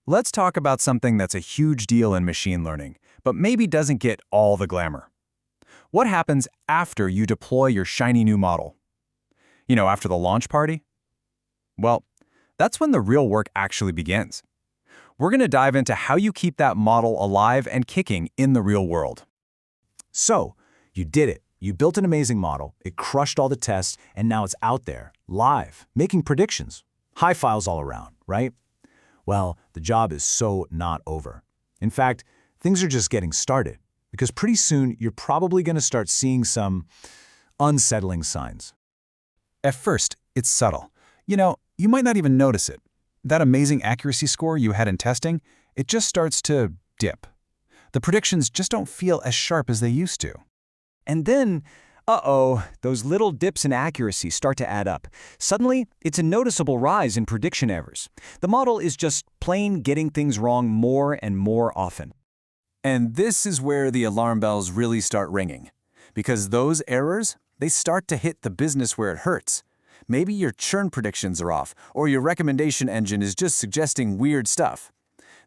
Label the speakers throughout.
Speaker 1: Let's talk about something that's a huge deal in machine learning, but maybe doesn't get all the glamour. What happens after you deploy your shiny new model? After the launch party? Well, that's when the real work actually begins. We're going to dive into how you keep that model alive and kicking in the real world.
Speaker 2: So, you did it. You built an amazing model, it crushed all the tests, and now it's out there, live, making predictions. High files all around, right? Well, the job is so not over. In fact, things are just getting started, because pretty soon you're probably going to start seeing some unsettling signs.
Speaker 1: At first, it's subtle. You might not even notice it. That amazing accuracy score you had in testing, it just starts to dip. The predictions just don't feel as sharp as they used to.
Speaker 3: And then, those little dips in accuracy start to add up. Suddenly, it's a noticeable rise in prediction errors. The model is just plain getting things wrong more and more often.
Speaker 1: And this is where the alarm bells really start ringing. Because those errors, they start to hit the business where it hurts. Maybe your churn predictions are off, or your recommendation engine is just suggesting weird stuff.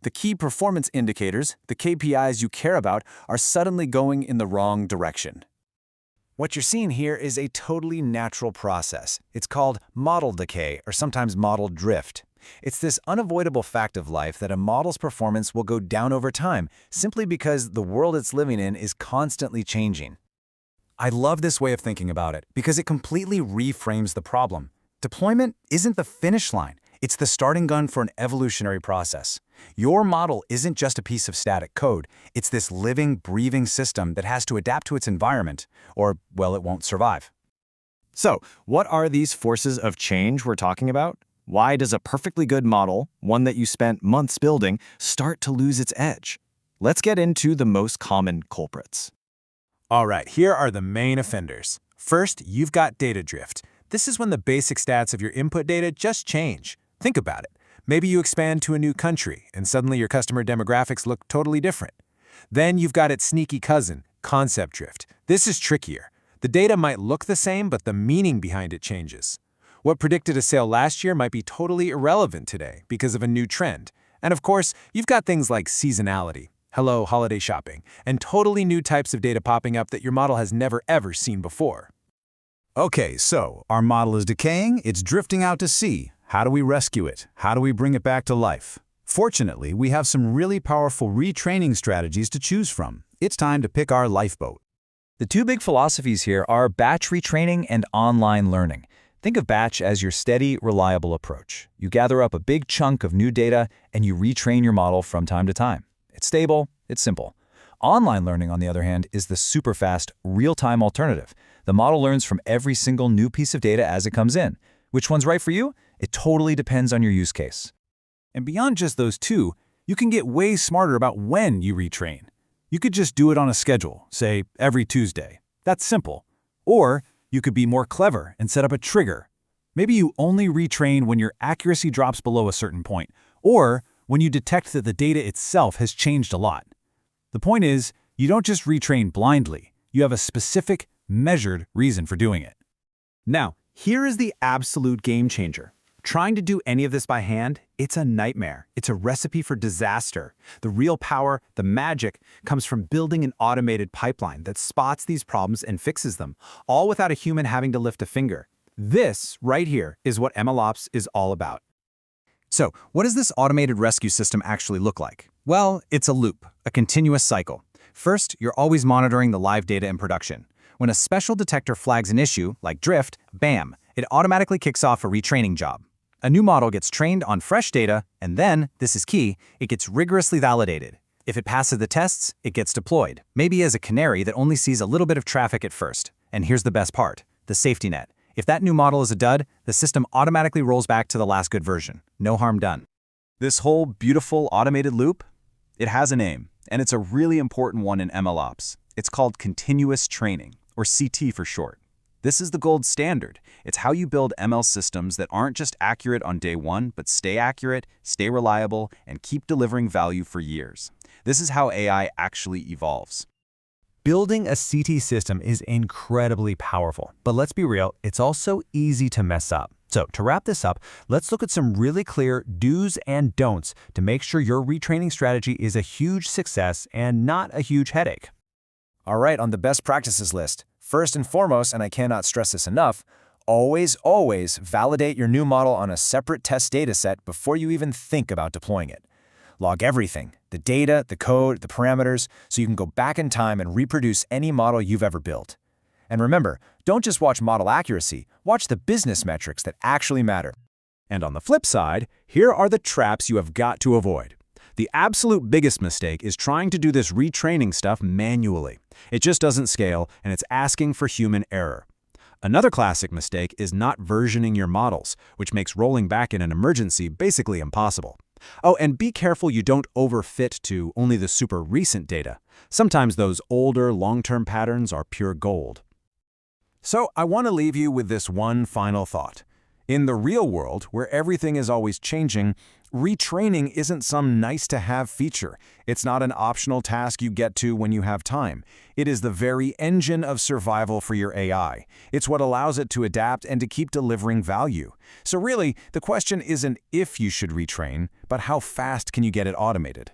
Speaker 1: The key performance indicators, the KPIs you care about, are suddenly going in the wrong direction.
Speaker 2: What you're seeing here is a totally natural process. It's called model decay, or sometimes model drift. It's this unavoidable fact of life that a model's performance will go down over time, simply because the world it's living in is constantly changing.
Speaker 1: I love this way of thinking about it, because it completely reframes the problem. Deployment isn't the finish line. It's the starting gun for an evolutionary process. Your model isn't just a piece of static code. It's this living, breathing system that has to adapt to its environment, or, well, it won't survive.
Speaker 3: So, what are these forces of change we're talking about? Why does a perfectly good model, one that you spent months building, start to lose its edge? Let's get into the most common culprits.
Speaker 2: All right, here are the main offenders. First, you've got data drift. This is when the basic stats of your input data just change. Think about it. Maybe you expand to a new country, and suddenly your customer demographics look totally different. Then you've got its sneaky cousin, concept drift. This is trickier. The data might look the same, but the meaning behind it changes. What predicted a sale last year might be totally irrelevant today because of a new trend. And of course, you've got things like seasonality, hello, holiday shopping, and totally new types of data popping up that your model has never ever seen before.
Speaker 4: Okay, so our model is decaying, it's drifting out to sea. How do we rescue it? How do we bring it back to life? Fortunately, we have some really powerful retraining strategies to choose from. It's time to pick our lifeboat.
Speaker 5: The two big philosophies here are batch retraining and online learning. Think of batch as your steady, reliable approach. You gather up a big chunk of new data and you retrain your model from time to time. It's stable, it's simple. Online learning, on the other hand, is the super fast, real-time alternative. The model learns from every single new piece of data as it comes in. Which one's right for you? It totally depends on your use case.
Speaker 2: And beyond just those two, you can get way smarter about when you retrain. You could just do it on a schedule, say every Tuesday. That's simple. Or you could be more clever and set up a trigger. Maybe you only retrain when your accuracy drops below a certain point, or when you detect that the data itself has changed a lot. The point is, you don't just retrain blindly. You have a specific, measured reason for doing it.
Speaker 6: Now, here is the absolute game changer. Trying to do any of this by hand, it's a nightmare. It's a recipe for disaster. The real power, the magic, comes from building an automated pipeline that spots these problems and fixes them, all without a human having to lift a finger. This, right here, is what MLOps is all about.
Speaker 3: So, what does this automated rescue system actually look like? Well, it's a loop, a continuous cycle. First, you're always monitoring the live data in production. When a special detector flags an issue, like drift, bam, it automatically kicks off a retraining job. A new model gets trained on fresh data, and then, this is key, it gets rigorously validated. If it passes the tests, it gets deployed, maybe as a canary that only sees a little bit of traffic at first. And here's the best part, the safety net. If that new model is a dud, the system automatically rolls back to the last good version. No harm done.
Speaker 1: This whole beautiful automated loop, it has a name, and it's a really important one in MLOps. It's called continuous training, or CT for short. This is the gold standard. It's how you build ML systems that aren't just accurate on day one, but stay accurate, stay reliable, and keep delivering value for years. This is how AI actually evolves.
Speaker 7: Building a CT system is incredibly powerful, but let's be real, it's also easy to mess up.
Speaker 2: So to wrap this up, let's look at some really clear do's and don'ts to make sure your retraining strategy is a huge success and not a huge headache.
Speaker 5: All right, on the best practices list, first and foremost, and I cannot stress this enough, always validate your new model on a separate test dataset before you even think about deploying it. Log everything, the data, the code, the parameters, so you can go back in time and reproduce any model you've ever built. And remember, don't just watch model accuracy, watch the business metrics that actually matter.
Speaker 1: And on the flip side, here are the traps you have got to avoid. The absolute biggest mistake is trying to do this retraining stuff manually. It just doesn't scale, and it's asking for human error. Another classic mistake is not versioning your models, which makes rolling back in an emergency basically impossible. Oh, and be careful you don't overfit to only the super recent data. Sometimes those older, long-term patterns are pure gold.
Speaker 2: So I want to leave you with this one final thought. In the real world, where everything is always changing, retraining isn't some nice-to-have feature. It's not an optional task you get to when you have time. It is the very engine of survival for your AI. It's what allows it to adapt and to keep delivering value. So really, the question isn't if you should retrain, but how fast can you get it automated?